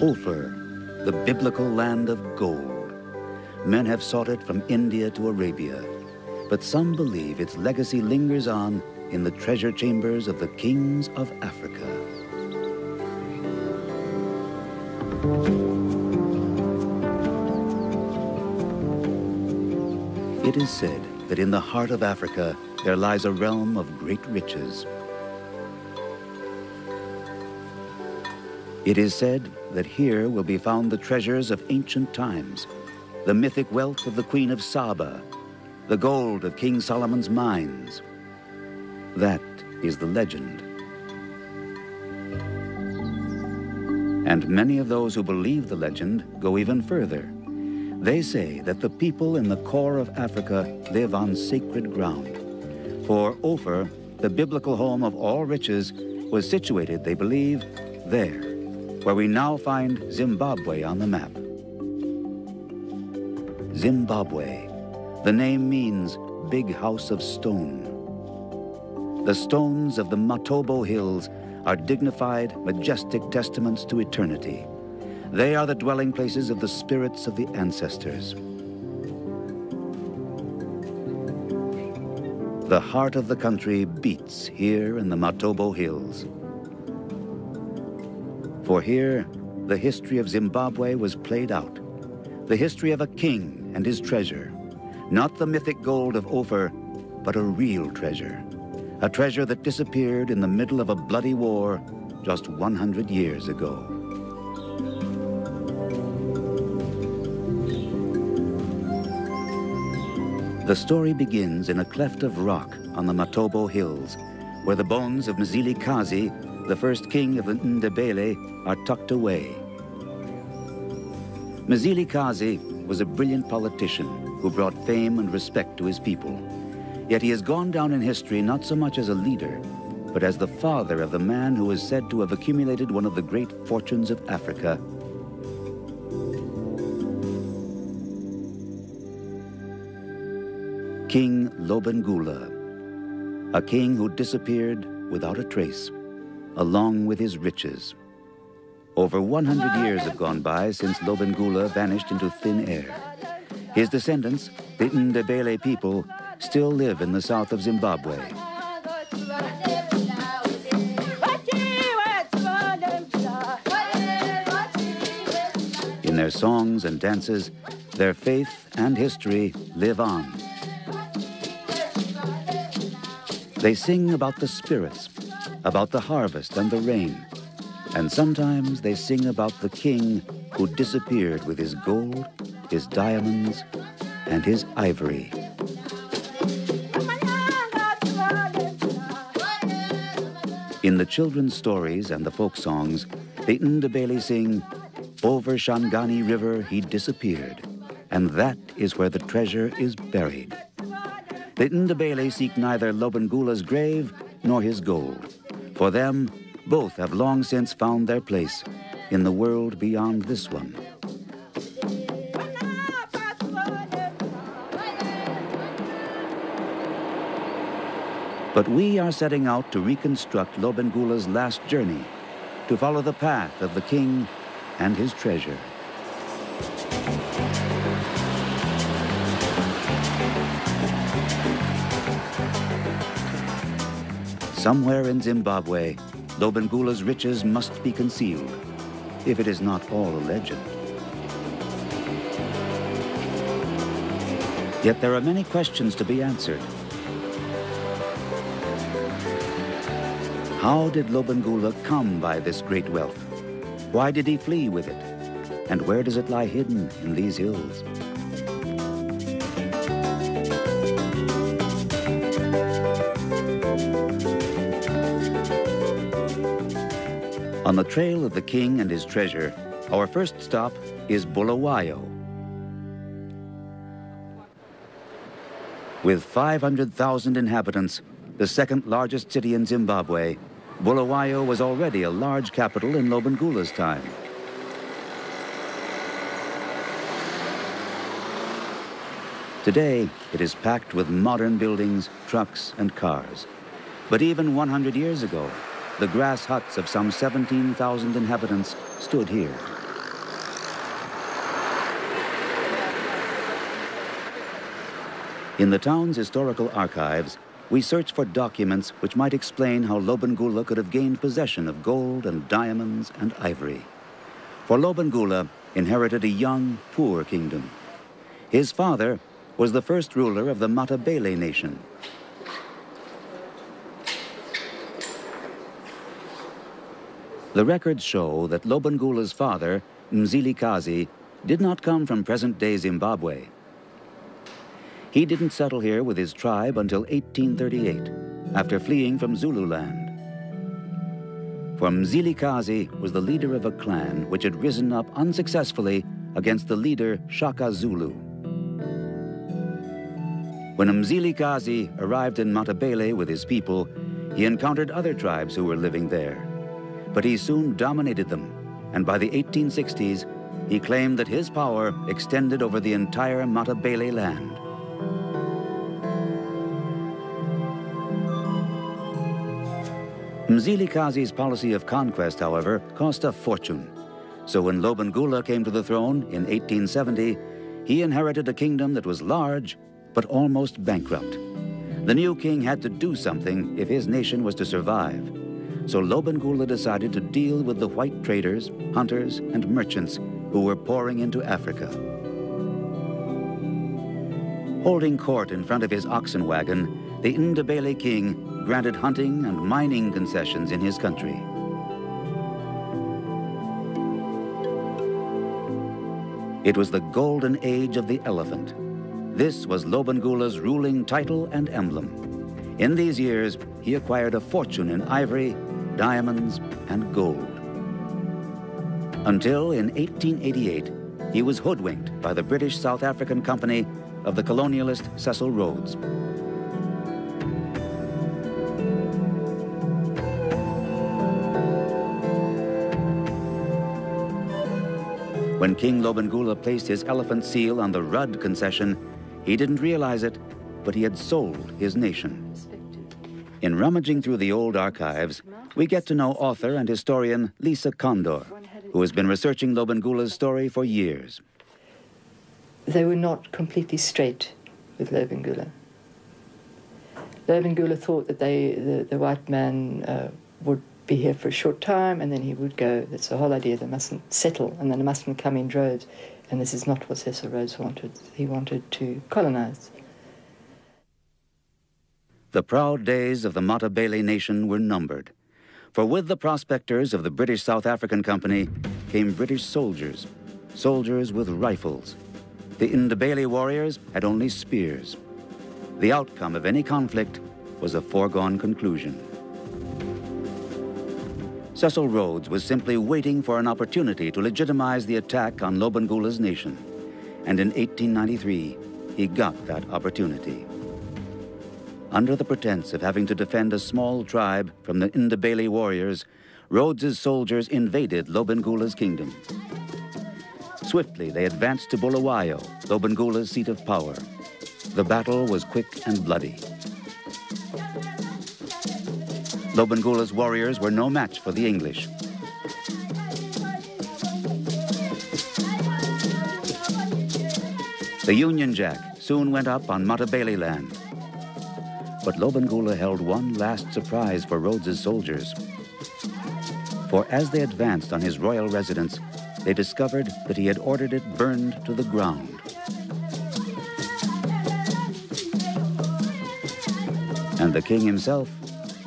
Ophir, the biblical land of gold. Men have sought it from India to Arabia, but some believe its legacy lingers on in the treasure chambers of the kings of Africa. It is said that in the heart of Africa there lies a realm of great riches. It is said that here will be found the treasures of ancient times, the mythic wealth of the Queen of Saba, the gold of King Solomon's mines. That is the legend. And many of those who believe the legend go even further. They say that the people in the core of Africa live on sacred ground. For Ophir, the biblical home of all riches, was situated, they believe, there, where we now find Zimbabwe on the map. Zimbabwe. The name means Big House of Stone. The stones of the Matobo Hills are dignified, majestic testaments to eternity. They are the dwelling places of the spirits of the ancestors. The heart of the country beats here in the Matobo Hills. For here, the history of Zimbabwe was played out. The history of a king and his treasure. Not the mythic gold of Ophir, but a real treasure. A treasure that disappeared in the middle of a bloody war just 100 years ago. The story begins in a cleft of rock on the Matobo Hills, where the bones of Mzilikazi, the first king of the Ndebele, are tucked away. Mzilikazi was a brilliant politician who brought fame and respect to his people. Yet he has gone down in history not so much as a leader, but as the father of the man who is said to have accumulated one of the great fortunes of Africa. King Lobengula, a king who disappeared without a trace, along with his riches. Over 100 years have gone by since Lobengula vanished into thin air. His descendants, the Ndebele people, still live in the south of Zimbabwe. In their songs and dances, their faith and history live on. They sing about the spirits, about the harvest and the rain, and sometimes they sing about the king who disappeared with his gold, his diamonds, and his ivory. In the children's stories and the folk songs, the Ndebele sing, "Over Shangani River he disappeared, and that is where the treasure is buried." The Ndebele seek neither Lobengula's grave nor his gold. For them, both have long since found their place in the world beyond this one. But we are setting out to reconstruct Lobengula's last journey, to follow the path of the king and his treasure. Somewhere in Zimbabwe, Lobengula's riches must be concealed, if it is not all a legend. Yet there are many questions to be answered. How did Lobengula come by this great wealth? Why did he flee with it? And where does it lie hidden in these hills? On the trail of the king and his treasure, our first stop is Bulawayo. With 500,000 inhabitants, the second largest city in Zimbabwe, Bulawayo was already a large capital in Lobengula's time. Today, it is packed with modern buildings, trucks, and cars. But even 100 years ago, the grass huts of some 17,000 inhabitants stood here. In the town's historical archives, we search for documents which might explain how Lobengula could have gained possession of gold and diamonds and ivory. For Lobengula inherited a young, poor kingdom. His father was the first ruler of the Matabele nation. The records show that Lobengula's father, Mzilikazi, did not come from present-day Zimbabwe. He didn't settle here with his tribe until 1838, after fleeing from Zululand. For Mzilikazi was the leader of a clan which had risen up unsuccessfully against the leader Shaka Zulu. When Mzilikazi arrived in Matabele with his people, he encountered other tribes who were living there. But he soon dominated them, and by the 1860s, he claimed that his power extended over the entire Matabele land. Mzilikazi's policy of conquest, however, cost a fortune. So when Lobengula came to the throne in 1870, he inherited a kingdom that was large, but almost bankrupt. The new king had to do something if his nation was to survive. So Lobengula decided to deal with the white traders, hunters, and merchants who were pouring into Africa. Holding court in front of his oxen wagon, the Ndebele king granted hunting and mining concessions in his country. It was the golden age of the elephant. This was Lobengula's ruling title and emblem. In these years, he acquired a fortune in ivory, diamonds, and gold. Until in 1888, he was hoodwinked by the British South African Company of the colonialist Cecil Rhodes. When King Lobengula placed his elephant seal on the Rudd concession, he didn't realize it, but he had sold his nation. In rummaging through the old archives, we get to know author and historian Lisa Condor, who has been researching Lobengula's story for years. They were not completely straight with Lobengula. Lobengula thought that the white man would be here for a short time and then he would go. That's the whole idea. They mustn't settle and then they mustn't come in droves. And this is not what Cecil Rhodes wanted. He wanted to colonize. The proud days of the Matabele nation were numbered. For with the prospectors of the British South African Company came British soldiers, soldiers with rifles. The Ndebele warriors had only spears. The outcome of any conflict was a foregone conclusion. Cecil Rhodes was simply waiting for an opportunity to legitimize the attack on Lobengula's nation. And in 1893, he got that opportunity. Under the pretense of having to defend a small tribe from the Ndebele warriors, Rhodes's soldiers invaded Lobengula's kingdom. Swiftly, they advanced to Bulawayo, Lobengula's seat of power. The battle was quick and bloody. Lobengula's warriors were no match for the English. The Union Jack soon went up on Matabele land. But Lobengula held one last surprise for Rhodes's soldiers. For as they advanced on his royal residence, they discovered that he had ordered it burned to the ground. And the king himself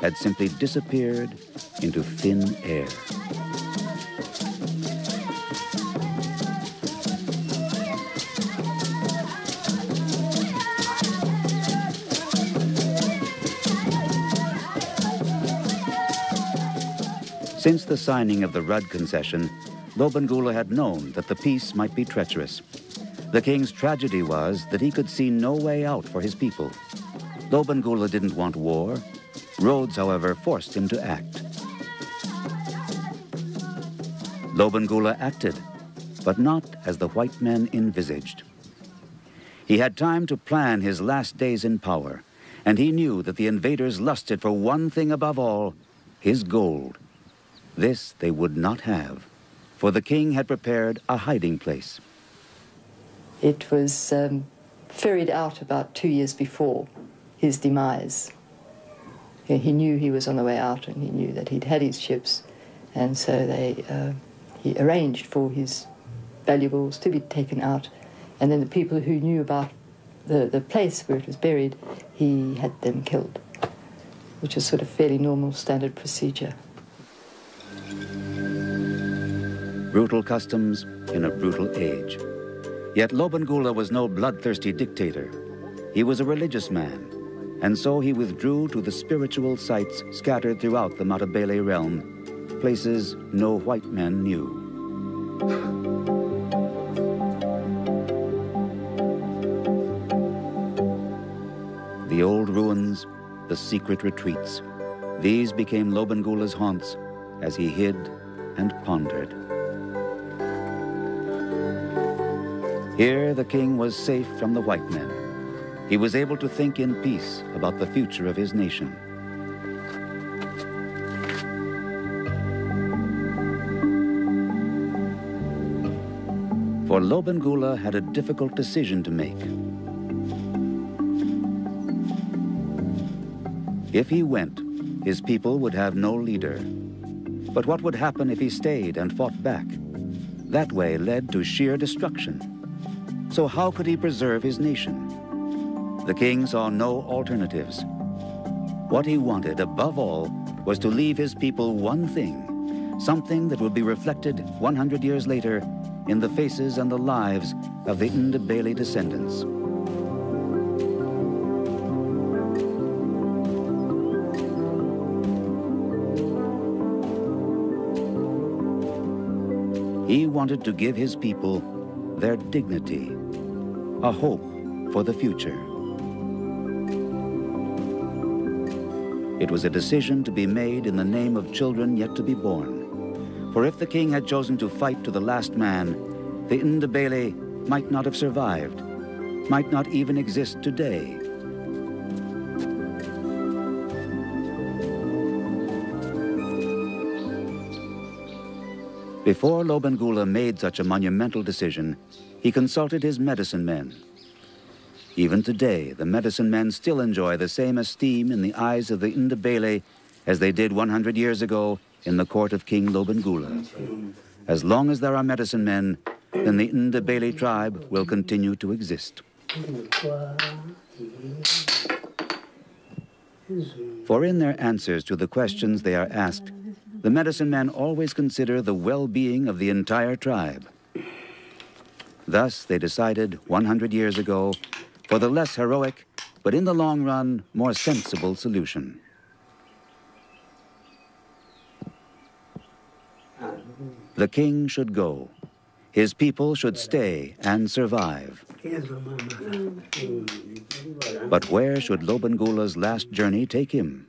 had simply disappeared into thin air. Since the signing of the Rudd concession, Lobengula had known that the peace might be treacherous. The king's tragedy was that he could see no way out for his people. Lobengula didn't want war. Rhodes, however, forced him to act. Lobengula acted, but not as the white men envisaged. He had time to plan his last days in power, and he knew that the invaders lusted for one thing above all, his gold. This they would not have, for the king had prepared a hiding place. It was ferried out about 2 years before his demise. He knew he was on the way out, and he knew that he'd had his ships, and so he arranged for his valuables to be taken out, and then the people who knew about the place where it was buried, he had them killed, which was sort of fairly normal standard procedure. Brutal customs in a brutal age. Yet Lobengula was no bloodthirsty dictator. He was a religious man, and so he withdrew to the spiritual sites scattered throughout the Matabele realm, places no white men knew. The old ruins, the secret retreats, these became Lobengula's haunts as he hid and pondered. Here the king was safe from the white men. He was able to think in peace about the future of his nation. For Lobengula had a difficult decision to make. If he went, his people would have no leader. But what would happen if he stayed and fought back? That way led to sheer destruction. So how could he preserve his nation? The king saw no alternatives. What he wanted, above all, was to leave his people one thing, something that would be reflected 100 years later in the faces and the lives of the Ndebele descendants. He wanted to give his people their dignity, a hope for the future. It was a decision to be made in the name of children yet to be born. For if the king had chosen to fight to the last man, the Ndebele might not have survived, might not even exist today. Before Lobengula made such a monumental decision, he consulted his medicine men. Even today, the medicine men still enjoy the same esteem in the eyes of the Ndebele as they did 100 years ago in the court of King Lobengula. As long as there are medicine men, then the Ndebele tribe will continue to exist. For in their answers to the questions they are asked, the medicine men always consider the well-being of the entire tribe. Thus, they decided 100 years ago for the less heroic, but in the long run, more sensible solution. The king should go. His people should stay and survive. But where should Lobengula's last journey take him?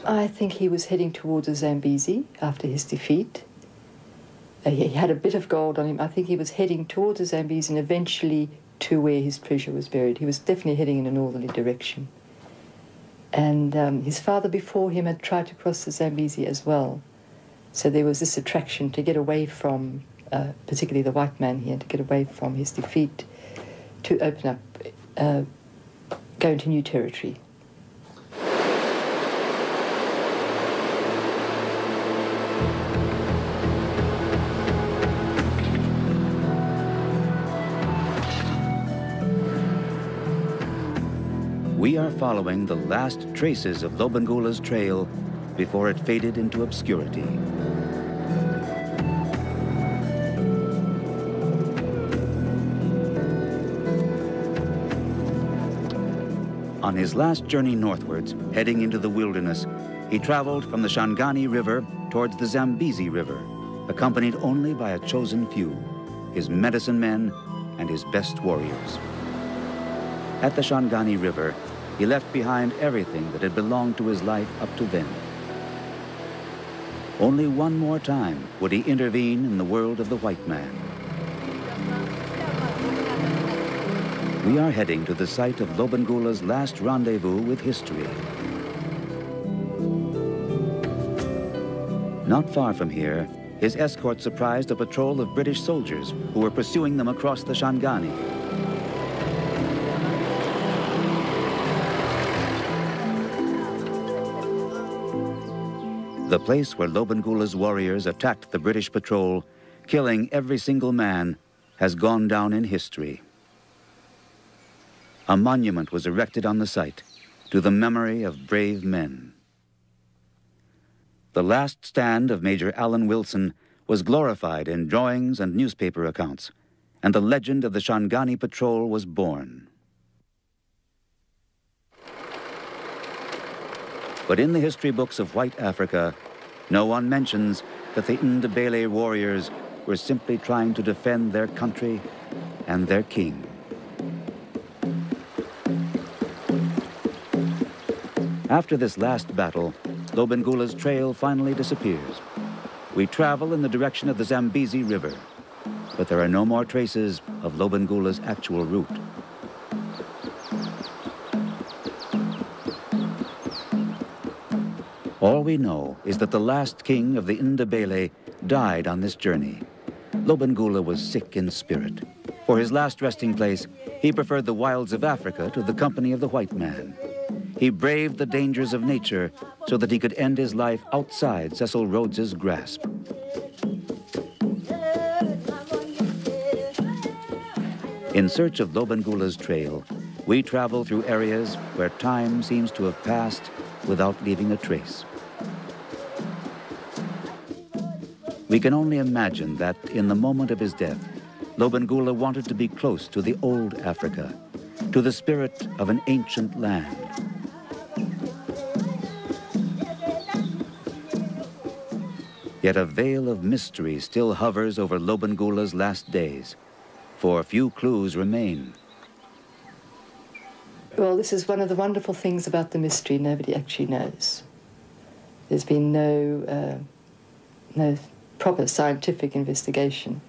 I think he was heading towards the Zambezi after his defeat. He had a bit of gold on him. I think he was heading towards the Zambezi and eventually to where his treasure was buried. He was definitely heading in a northerly direction. And his father before him had tried to cross the Zambezi as well. So there was this attraction to get away from, particularly the white man here, to get away from his defeat, to open up, go into new territory. We are following the last traces of Lobengula's trail before it faded into obscurity. On his last journey northwards, heading into the wilderness, he traveled from the Shangani River towards the Zambezi River, accompanied only by a chosen few, his medicine men and his best warriors. At the Shangani River, he left behind everything that had belonged to his life up to then. Only one more time would he intervene in the world of the white man. We are heading to the site of Lobengula's last rendezvous with history. Not far from here, his escort surprised a patrol of British soldiers who were pursuing them across the Shangani. The place where Lobengula's warriors attacked the British patrol, killing every single man, has gone down in history. A monument was erected on the site to the memory of brave men. The last stand of Major Alan Wilson was glorified in drawings and newspaper accounts, and the legend of the Shangani Patrol was born. But in the history books of white Africa, no one mentions that the Ndebele warriors were simply trying to defend their country and their king. After this last battle, Lobengula's trail finally disappears. We travel in the direction of the Zambezi River, but there are no more traces of Lobengula's actual route. All we know is that the last king of the Ndebele died on this journey. Lobengula was sick in spirit. For his last resting place, he preferred the wilds of Africa to the company of the white man. He braved the dangers of nature so that he could end his life outside Cecil Rhodes's grasp. In search of Lobengula's trail, we travel through areas where time seems to have passed without leaving a trace. We can only imagine that in the moment of his death, Lobengula wanted to be close to the old Africa, to the spirit of an ancient land. Yet a veil of mystery still hovers over Lobengula's last days, for few clues remain. Well, this is one of the wonderful things about the mystery. Nobody actually knows. There's been no proper scientific investigation.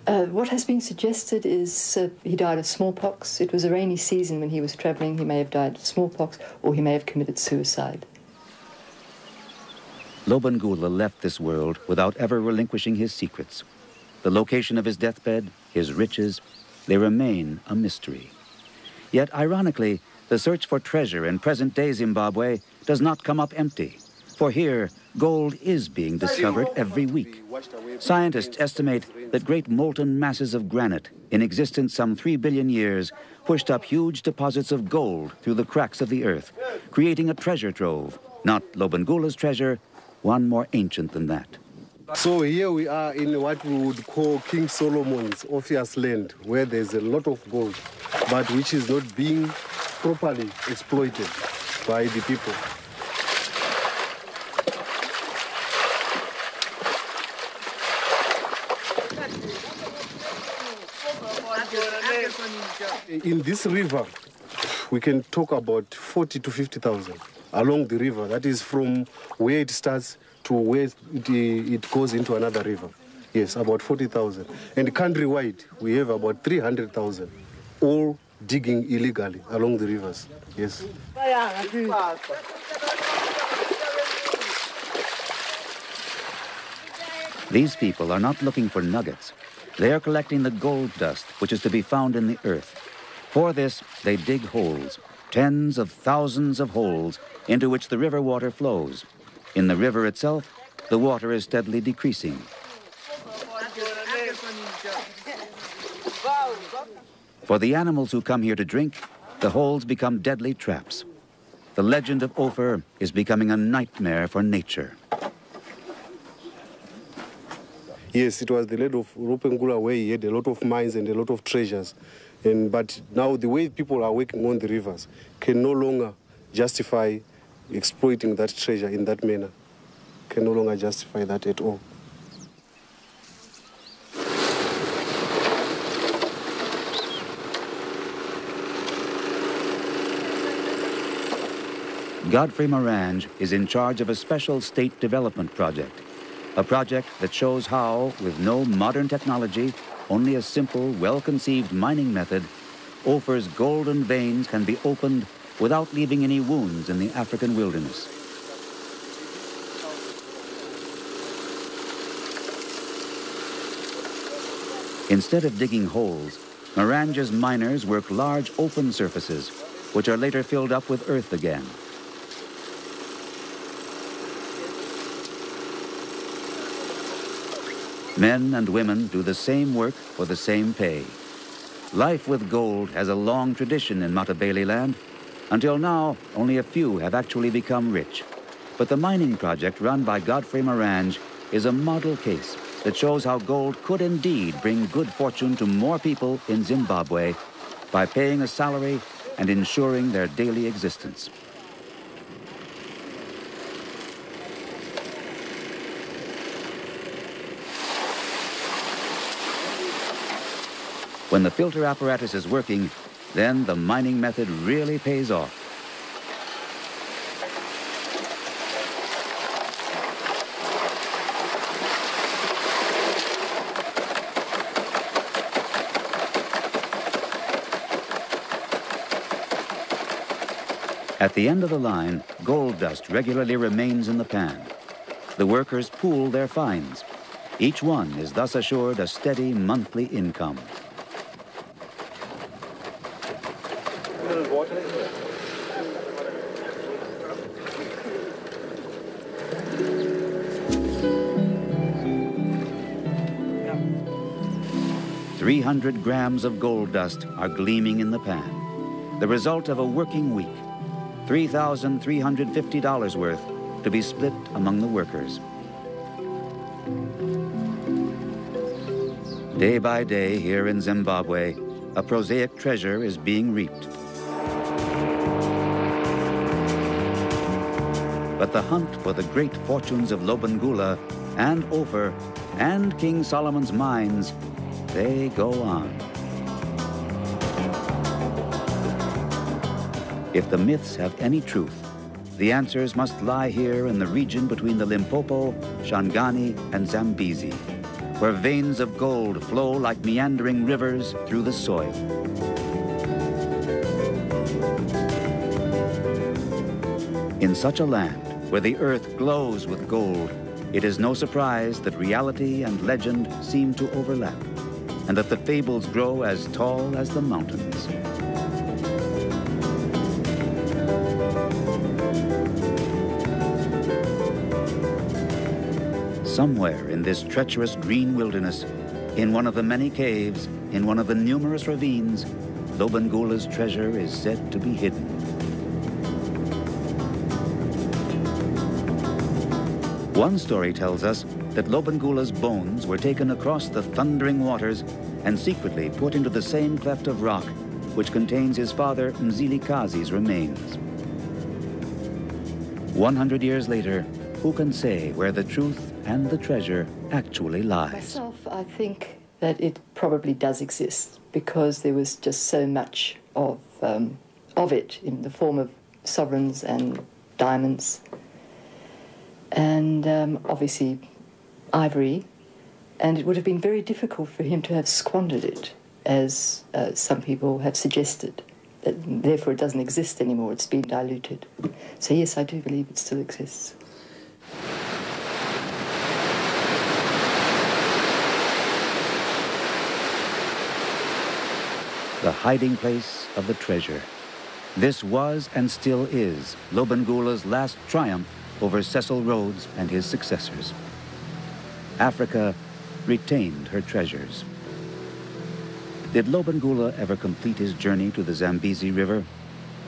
What has been suggested is he died of smallpox. It was a rainy season when he was travelling. He may have died of smallpox, or he may have committed suicide. Lobengula left this world without ever relinquishing his secrets. The location of his deathbed, his riches, they remain a mystery. Yet, ironically, the search for treasure in present-day Zimbabwe does not come up empty. For here, gold is being discovered every week. Scientists estimate that great molten masses of granite, in existence some 3 billion years, pushed up huge deposits of gold through the cracks of the earth, creating a treasure trove. Not Lobengula's treasure, one more ancient than that. So here we are in what we would call King Solomon's Orpheus land, where there's a lot of gold, but which is not being properly exploited by the people. In this river, we can talk about 40 to 50,000 along the river. That is from where it starts to where it goes into another river. Yes, about 40,000. And countrywide, we have about 300,000, all digging illegally along the rivers. Yes. These people are not looking for nuggets. They are collecting the gold dust which is to be found in the earth. For this, they dig holes, tens of thousands of holes, into which the river water flows. In the river itself, the water is steadily decreasing. For the animals who come here to drink, the holes become deadly traps. The legend of Ophir is becoming a nightmare for nature. Yes, it was the land of Lobengula where he had a lot of mines and a lot of treasures. But now the way people are working on the rivers can no longer justify exploiting that treasure in that manner. Can no longer justify that at all. Godfrey Morange is in charge of a special state development project. A project that shows how, with no modern technology, only a simple, well-conceived mining method, Ophir's golden veins can be opened without leaving any wounds in the African wilderness. Instead of digging holes, Morange's miners work large open surfaces, which are later filled up with earth again. Men and women do the same work for the same pay. Life with gold has a long tradition in Matabele land. Until now, only a few have actually become rich. But the mining project run by Godfrey Morange is a model case that shows how gold could indeed bring good fortune to more people in Zimbabwe by paying a salary and ensuring their daily existence. When the filter apparatus is working, then the mining method really pays off. At the end of the line, gold dust regularly remains in the pan. The workers pool their finds. Each one is thus assured a steady monthly income. Yeah. 300 grams of gold dust are gleaming in the pan, the result of a working week. $3,350 worth to be split among the workers. Day by day here in Zimbabwe, a prosaic treasure is being reaped. But the hunt for the great fortunes of Lobengula and Ophir and King Solomon's mines, they go on. If the myths have any truth, the answers must lie here in the region between the Limpopo, Shangani, and Zambezi, where veins of gold flow like meandering rivers through the soil. In such a land where the earth glows with gold, it is no surprise that reality and legend seem to overlap, and that the fables grow as tall as the mountains. Somewhere in this treacherous green wilderness, in one of the many caves, in one of the numerous ravines, Lobengula's treasure is said to be hidden. One story tells us that Lobengula's bones were taken across the thundering waters and secretly put into the same cleft of rock which contains his father Mzilikazi's remains. 100 years later, who can say where the truth and the treasure actually lies? Myself, I think that it probably does exist because there was just so much of it in the form of sovereigns and diamonds and obviously ivory, and it would have been very difficult for him to have squandered it, as some people have suggested. That therefore it doesn't exist anymore, it's been diluted. So yes, I do believe it still exists. The hiding place of the treasure. This was and still is Lobengula's last triumph over Cecil Rhodes and his successors. Africa retained her treasures. Did Lobengula ever complete his journey to the Zambezi River?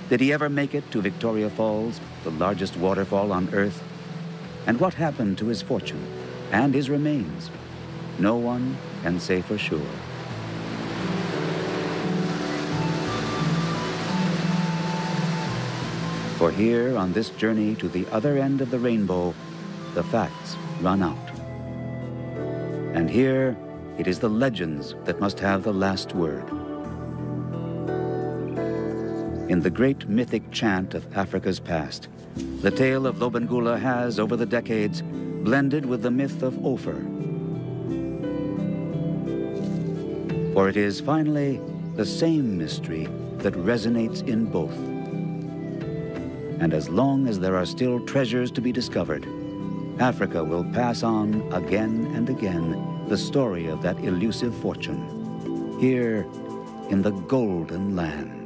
Did he ever make it to Victoria Falls, the largest waterfall on Earth? And what happened to his fortune and his remains? No one can say for sure. For here, on this journey to the other end of the rainbow, the facts run out. And here, it is the legends that must have the last word. In the great mythic chant of Africa's past, the tale of Lobengula has, over the decades, blended with the myth of Ophir. For it is finally the same mystery that resonates in both. And as long as there are still treasures to be discovered, Africa will pass on again and again the story of that elusive fortune, here in the Golden Land.